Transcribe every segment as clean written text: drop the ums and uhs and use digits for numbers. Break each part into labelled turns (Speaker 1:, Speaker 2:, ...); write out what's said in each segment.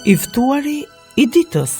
Speaker 1: I ftuari I ditës.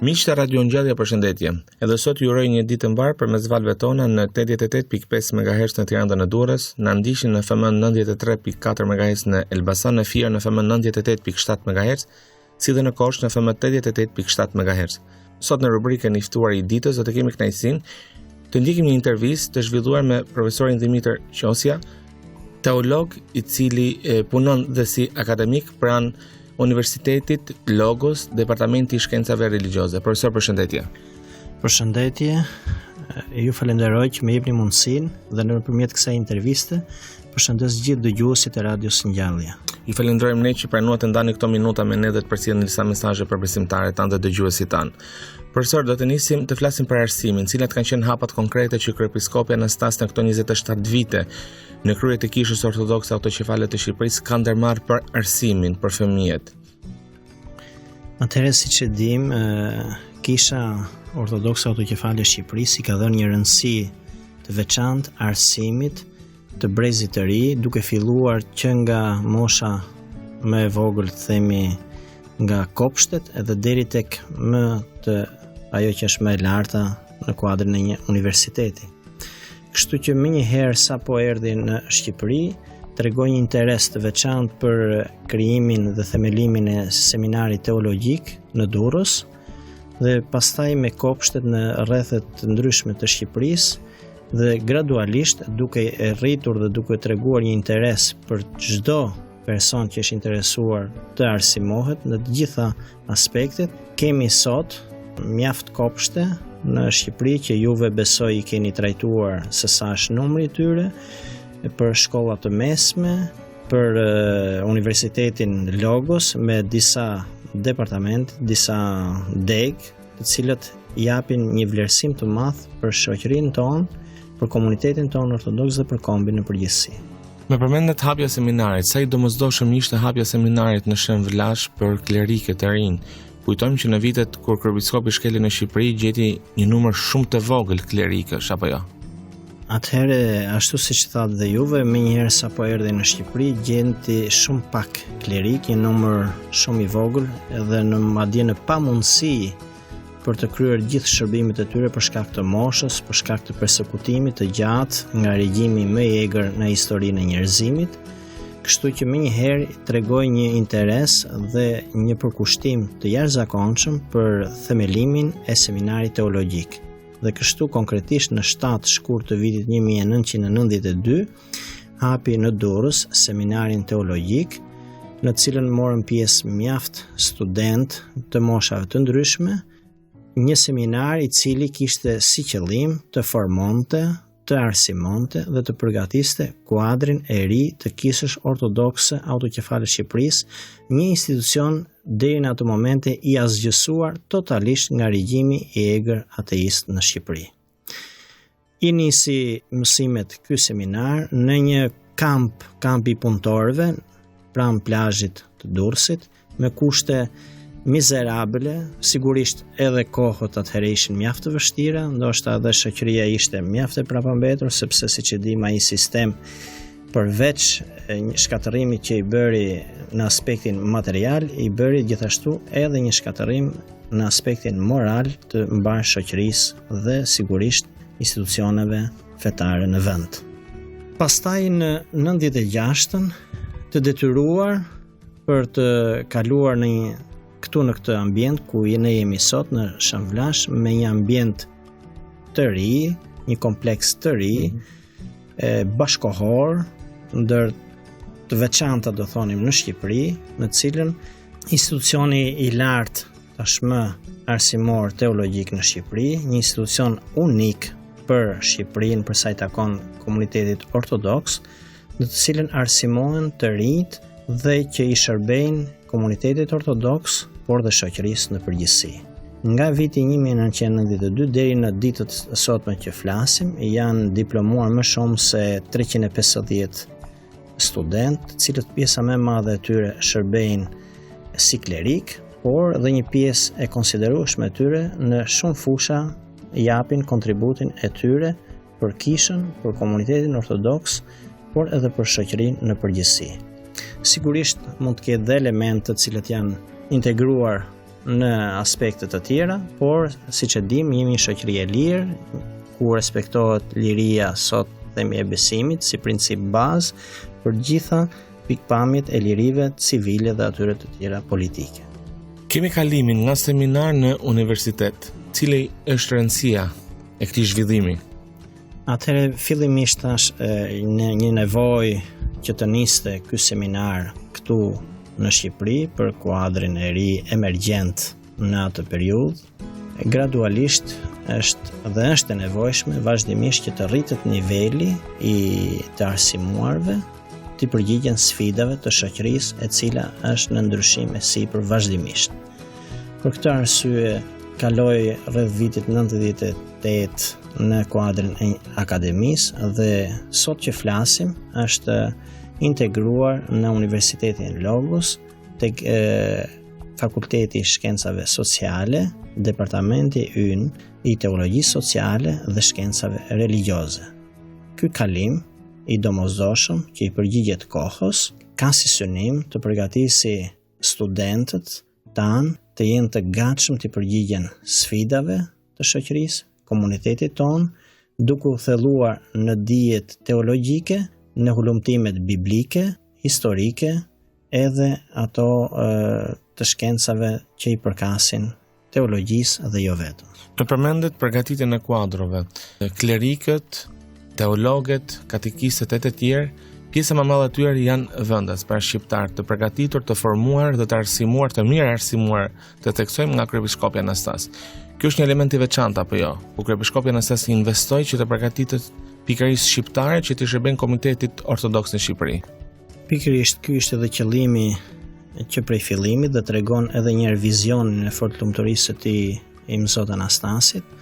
Speaker 2: Miqtë e Radio Ngjallja, përshëndetje. Edhe sot ju uroj një ditë të mbar përmes valve tona në 88.5 MHz në Tiranë dhe në Durrës, na ndiqni në FM 93.4 MHz në Elbasan, në Fier në FM 98.7 MHz, si dhe në Kosh në FM 88.7 MHz. Sot në rubrikën I ftuari I ditës do të kemi kënaqësinë të ndjekim një intervistë të zhvilluar me profesorin Dimitër Qosja, teolog I cili punon dhe si akademik pranë Universitetit Logos, Departamenti I Shkencave Religjioze. Profesor, përshëndetje.
Speaker 3: Përshëndetje. Ju falenderoj që më jepni mundësinë dhe nëpërmjet kësaj interviste përshëndes gjithë dëgjuesit e Radios Ngjallja.
Speaker 2: Ju falenderojmë ne që pranuat të ndani këto minuta me ne dhe të përcjellni disa mesazhe për besimtarët tanë dhe dëgjuesit tanë. Profesor, do të nisim të flasim për arsimin, cilat kanë qenë hapat konkrete që kryepiskopi Anastas në këto 27 vite në krye të Kishës Orthodhokse Autoqefale të Shqipërisë ka ndërmarrë për arsimin për fëmijët.
Speaker 3: Atëherë, siç e dim, Kisha Orthodhokse Autoqefale e Shqipërisë I ka dhënë një rëndësi të veçantë arsimit të brezit të ri, duke filluar që nga mosha më e vogël, themi nga kopshtet edhe deri tek më të ajo që është më e larta në kuadrin e një universiteti. Kështu që më njëherë sa po erdhi në Shqipëri, tregoi një interes të veçantë për krijimin dhe themelimin e seminarit teologjik në Durrës dhe pastaj me kopshtet në rrethet të ndryshme të Shqipërisë dhe gradualisht duke rritur dhe duke treguar një interes për çdo person që është interesuar të arsimohet në të gjitha aspektet, kemi sot mjaft kopshte në Shqipëri që juve besoj I keni trajtuar se sa është numri I tyre, për shkolla të mesme, për Universitetin Logos me disa departamente, disa deg, të cilët japin një vlerësim të madh për shoqërinë tonë, për komunitetin tonë ortodoks dhe për kombin në përgjithësi.
Speaker 2: Me përmendet hapja seminarit, sa I domosdoshëm ishte hapja seminarit në Shën Vlash për klerike të rinj. Kujtojmë që në vitet kur kryepiskopi shkeli në Shqipëri gjeti një numër shumë të vogël klerikësh, apo jo?
Speaker 3: Atëherë, ashtu siç thatë dhe juve, menjëherë sa po erdhi në Shqipëri gjenti shumë pak klerik, një numër shumë I vogël, edhe në madje në pamundësi për të kryer gjithë shërbimet e tyre për shkak të moshës, për shkak të përsekutimit të gjatë nga regjimi më I egër në historinë e njerëzimit, kështu që menjëherë tregoi një interes dhe një përkushtim të jashtëzakonshëm për themelimin e seminarit teologjik. Dhe kështu konkretisht në 7 shkurt të vitit 1992 hapi në Durrës seminarin teologjik, në të cilën morën pjesë mjaft student të moshave të ndryshme, një seminar I cili kishte si qëllim të formonte, të arsimonte dhe të përgatiste kuadrin e ri të Kishës Orthodhokse Autoqefale Shqipërisë, një institucion deri në atë momente I asgjësuar totalisht nga regjimi I egër ateist në Shqipëri. I nisi mësimet ky seminar në një kamp I punëtorëve pranë plazhit të Durrësit me kushte mizerabile, sigurisht edhe kohët atëherë ishin mjaft të vështira, ndoshta edhe shoqëria ishte mjaft e prapambetur, sepse siç e dim ai sistem përveç një shkatërrimit që I bëri në aspektin material, I bëri gjithashtu edhe një shkatërrim në aspektin moral të mbar shoqërisë dhe sigurisht institucioneve fetare në vend. Pastaj në 96-ën të detyruar për të kaluar këtu në këtë ambient ku ne jemi sot në Shën Vlash me një ambient të ri, një kompleks të ri, bashkohor, ndër të veçanta do thonim në Shqipëri, në cilën institucioni I lartë tashmë arsimor teologjik në Shqipëri, një institucion unik për Shqipërinë për sa I takon komunitetit ortodoks, në të cilën arsimohen të rinjt dhe që I shërbejnë komunitetit ortodoks, por dhe shoqërisë në përgjithësi. Nga viti 1992 deri në ditët e sotme që flasim, janë diplomuar më shumë se 350 studentë, të cilët pjesa më e madhe e tyre shërbejnë si klerik, por dhe një pjesë e konsiderueshme e tyre në shumë fusha japin kontributin e tyre për kishën, për komunitetin ortodoks, por edhe për shoqërinë në përgjithësi. Sigurisht mund të ketë dhe elemente të cilët janë integruar në aspekte të tjera, por siç e dimë, jemi një shoqëri e lirë, ku respektohet liria sot themi e besimit si princip bazë për gjitha pikpamjet e lirive civile dhe atyre të tjera politike.
Speaker 2: Kemi kalimin nga seminar në universitet. Cili është rëndësia e këtij zhvillimi?
Speaker 3: Atëherë fillimisht tash në një nevojë që të niste ky seminar këtu në Shqipëri për kuadrin e ri emergjent në atë periudhë, gradualisht është e nevojshme vazhdimisht që të rritet niveli i të arsimuarve të përgjigjen sfidave të shoqërisë e cila është në ndryshim e sipër vazhdimisht. Për këtë arsye kaloi rreth vitit 98 në kuadrin e akademisë dhe sot që flasim është integruar në Universitetin Logos tek Fakulteti i Shkencave Sociale, Departamenti ynë i Teologjisë Sociale dhe Shkencave Religjioze. Ky kalim i domosdoshëm që i përgjigjet kohës ka si synim të përgatisi studentët tanë të jenë të gatshëm të përgjigjen sfidave të shoqërisë, komunitetit tonë, duke u thelluar në dijet teologjike, në hulumtimet biblike, historike, edhe ato të shkencave që i përkasin teologjisë dhe jo vetëm.
Speaker 2: Në përmendet përgatitjen e kuadrove, klerikët, teologët, katekistët e të tjerë, pjesa më e madhe e tyre janë vendas pra shqiptar të përgatitur, të formuar dhe të arsimuar, të mirë arsimuar, të theksojmë nga kryepiskopi Anastas. Ky është një element i veçantë apo jo? Ku kryepiskopi Anastas investoi që të përgatitet pikërisht shqiptarë që të shërbejnë Komunitetit Ortodoks në Shqipëri.
Speaker 3: Pikërisht ky është edhe qëllimi që prej fillimit dhe tregon edhe një vizionin e fortlumturisë së tij i mësot Anastasit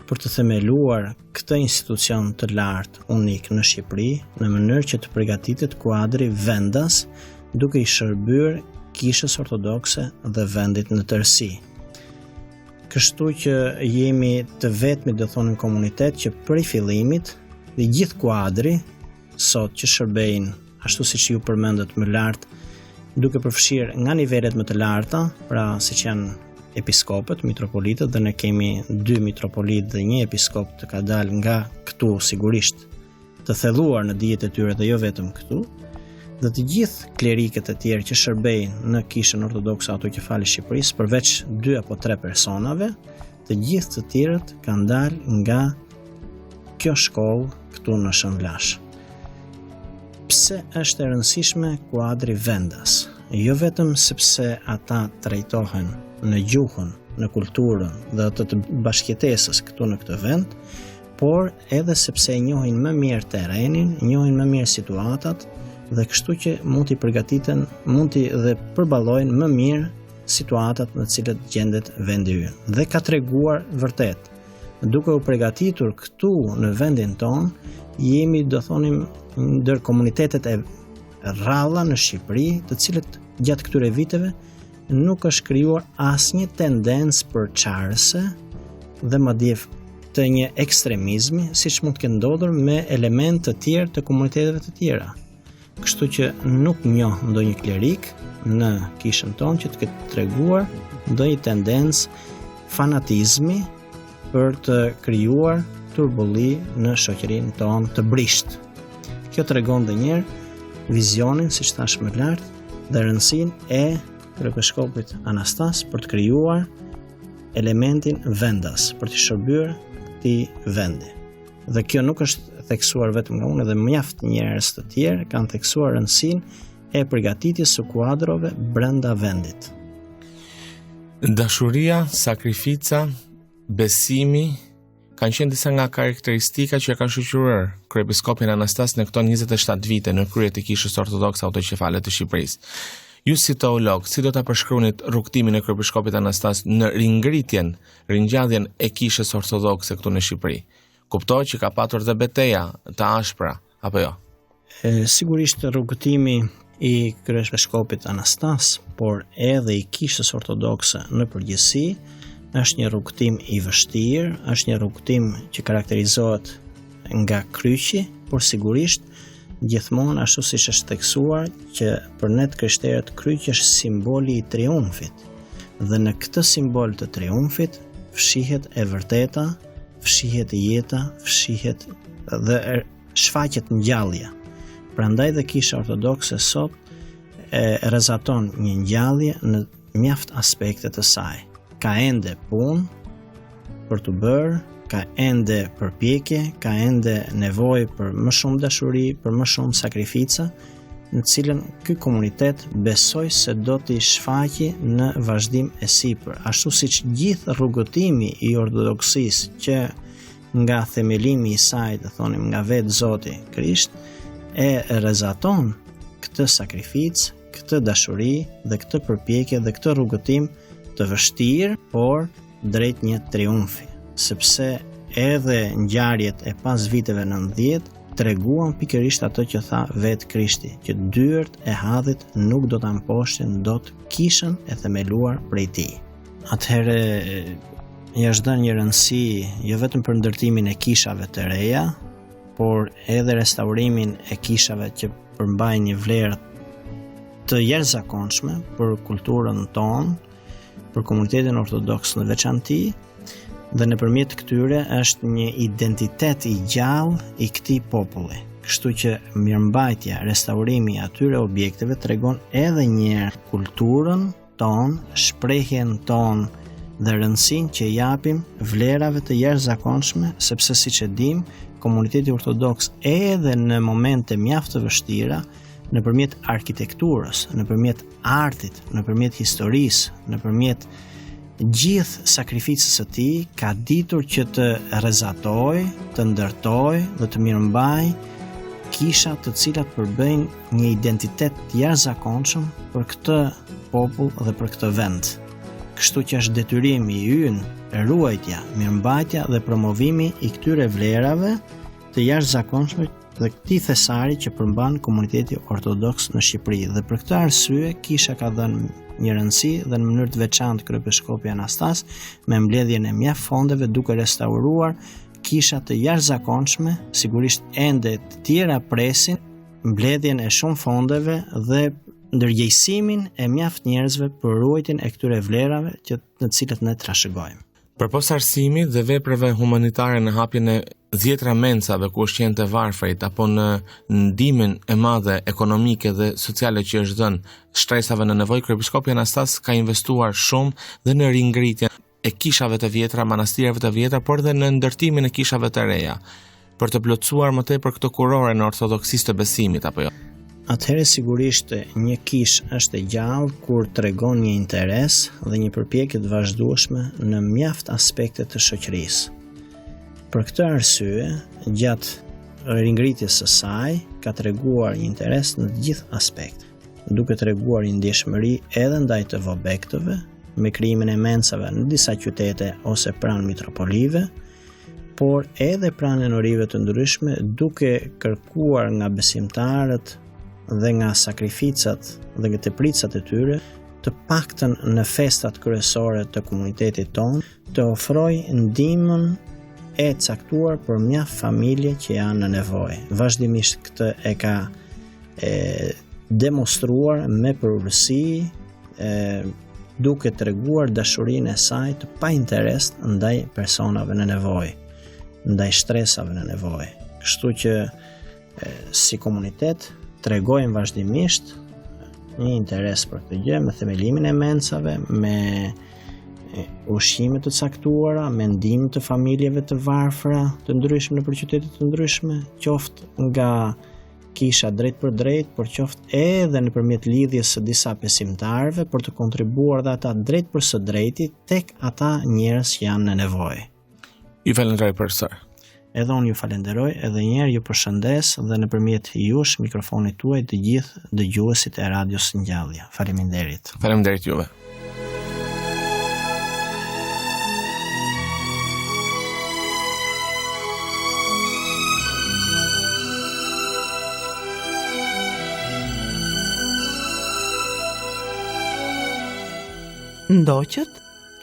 Speaker 3: për të themeluar këtë institucion të lartë unik në Shqipëri në mënyrë që të përgatitet kuadri vendas duke i shërbyer Kishës Ortodokse dhe vendit në tërësi. Kështu që jemi të vetmi do thonë komunitet që prej fillimit dhe gjithë kuadri sot që shërbejnë ashtu siç ju përmendët më lart, duke përfshirë nga nivelet më të larta, pra siç janë episkopët, mitropolitët, dhe ne kemi 2 mitropolit dhe 1 episkop të ka dalë nga këtu sigurisht të thelluar në dijet e tyre dhe jo vetëm këtu, dhe të gjithë klerikët e tjerë që shërbejnë në Kishën Orthodhokse Autoqefale Shqipërisë, përveç 2 apo 3 personave, të gjithë të tjerët kanë dalë nga kjo shkollë këtu në Shënvlash. Pse është e rëndësishme kuadri vendas? Jo vetëm sepse ata trajtohen në gjuhën, në kulturën dhe të bashkëjetesës këtu në këtë vend, por edhe sepse njohin më mirë terrenin, njohin më mirë situatat dhe kështu që mund t'i përgatiten, mund t'i dhe përballojnë më mirë situatat në të cilat gjendet vendi ynë. Dhe ka treguar vërtet, duke u përgatitur këtu në vendin ton, jemi do thonim ndër komunitetet e rralla në Shqipëri, të cilët gjatë këtyre viteve nuk është krijuar asnjë tendencë përçarëse dhe madje të një ekstremizmi, siç mund të ketë ndodhur me elemente të tjerë të komuniteteve të tjera. Kështu që nuk njoh ndonjë klerik në kishën tonë që të ketë treguar ndonjë tendencë fanatizmi për të krijuar turbulli në shoqërinë tonë të brisht. Kjo tregon edhe një herë vizionin, siç thash më lart, dhe rëndësinë e kryepiskopit Anastas për të krijuar elementin vendas, për të shërbyer këtij vendi. Dhe kjo nuk është theksuar vetëm nga unë, edhe mjaft njerëz të tjerë kanë theksuar rëndësinë e përgatitjes së kuadrove brenda vendit.
Speaker 2: Dashuria, sakrifica, besimi kanë qenë disa nga karakteristika që kanë shoqëruar kryepiskopin Anastas në këto 27 vite në krye të Kishës Orthodhokse Autoqefale të Shqipërisë. Ju si teolog, si do ta përshkruanit rrugtimin e kryepiskopit Anastas në ringritjen, ringjalljen e Kishës Orthodhokse këtu në Shqipëri? Kuptohet që ka patur dhe betejë të ashpra, apo jo?
Speaker 3: Sigurisht rrugtimi i kryepiskopit Anastas, por edhe i Kishës Ortodokse në përgjithësi, është një rrugtim i vështirë, është një rrugtim që karakterizohet nga kryqi, por sigurisht Gjithmonë ashtu siç është theksuar që për ne krishterët kryqi është simboli i triumfit. Dhe në këtë simbol të triumfit fshihet e vërteta, fshihet jeta, fshihet dhe shfaqet ngjallja. Prandaj dhe Kisha Ortodokse sot rrezaton një ngjallje në mjaft aspekte të saj. Ka ende punë për të bërë, ka ende përpjekje, ka ende nevojë për më shumë dashuri, për më shumë sakrifica, në cilën ky komunitet besoj se do t'i shfaqi në vazhdim e sipër, ashtu siç gjithë rrugëtimi i ortodoksisë që nga themelimi i saj, të thonim nga vetë Zoti Krisht, e rrezaton këtë sakrificë, këtë dashuri dhe këtë përpjekje dhe këtë rrugëtim të vështirë, por drejt një triumfi, sepse edhe ngjarjet e pas viteve 90 treguan pikërisht atë që tha vetë Krishti, që dyert e hadhit nuk do ta mposhtin dot kishën e themeluar prej tij. Atëherë ja është dhënë një rëndësi jo vetëm për ndërtimin e kishave të reja, por edhe restaurimin e kishave që përmbajnë një vlerë të jashtëzakonshme për kulturën tonë, për komunitetin ortodoks në veçanti, dhe nëpërmjet këtyre është një identitet i gjallë i këtij populli. Kështu që mirëmbajtja, restaurimi i atyre objekteve tregon edhe një kulturën tonë, shprehjen tonë dhe rëndësinë që japim vlerave të jashtëzakonshme, sepse siç e dim, komuniteti ortodoks edhe në momente mjaft të vështira, nëpërmjet arkitekturës, nëpërmjet artit, nëpërmjet historisë, nëpërmjet gjithë sakrificës së tij, ka ditur që të rrezatojë, të ndërtojë dhe të mirëmbajë kisha të cilat përbëjnë një identitet të jashtëzakonshëm për këtë popull dhe për këtë vend. Kështu që është detyrimi ynë ruajtja, mirëmbajtja dhe promovimi i këtyre vlerave të jashtëzakonshme dhe këtij thesari që përmban komuniteti ortodoks në Shqipëri. Dhe për këtë arsye kisha ka dhënë një rëndësi dhe në mënyrë të veçantë kryepiskopi Anastas me mbledhjen e mjaft fondeve duke restauruar kisha të jashtëzakonshme, sigurisht ende të tjera presin mbledhjen e shumë fondeve dhe ndërgjegjësimin e mjaft njerëzve për ruajtjen e këtyre vlerave në të cilat ne trashëgojmë.
Speaker 2: Përpos arsimit dhe veprave humanitare në hapjen e 10 mencave ku është qenë të varfrit apo në ndihmën e madhe ekonomike dhe sociale që është dhënë shtresave në nevojë, kryepiskopi Anastas ka investuar shumë dhe në ringritjen e kishave të vjetra, manastirave të vjetra, por dhe në ndërtimin e kishave të reja, për të plotësuar më tepër këtë kurore në ortodoksisë të besimit apo jo.
Speaker 3: Atëherë sigurisht një kish është e gjallë kur tregon një interes dhe një përpjekje të vazhdueshme në mjaft aspekte të shoqërisë. Për këtë arsye, gjatë ringritjes së saj ka treguar një interes në të gjithë aspektet, duke treguar një ndjeshmëri edhe ndaj të vobektëve, me krijimin e mencave në disa qytete ose pranë mitropolive, por edhe pranë enorive të ndryshme, duke kërkuar nga besimtarët dhe nga sakrificat dhe nga tepricat e tyre, të paktën në festat kryesore të komunitetit tonë, të ofroj ndihmën e caktuar për mjaft familje që janë në nevojë. Vazhdimisht këtë e ka demonstruar me përurësi, duke treguar dashurinë e saj të painteresht ndaj personave në nevojë, ndaj shtresave në nevojë. Kështu që si komunitet tregojmë vazhdimisht një interes për këtë gjë, me themelimin e mencave, me ushqime të caktuara, me ndihmë të familjeve të varfra të ndryshme në qytete të ndryshme, qoftë nga kisha drejt për drejt, por qoftë edhe nëpërmjet lidhjes së disa besimtarëve për të kontribuar dhe ata drejt për së drejti tek ata njerëz që janë në nevojë.
Speaker 2: Ju falenderoj profesor.
Speaker 3: Edhe unë ju falenderoj, edhe njerë ju përshëndes dhe nëpërmjet jush mikrofonit tuaj të gjithë dëgjuesit e radios Ngjallja. Faleminderit.
Speaker 2: Faleminderit juve.
Speaker 1: Ndoqët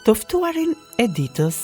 Speaker 1: të ftuarin e ditës.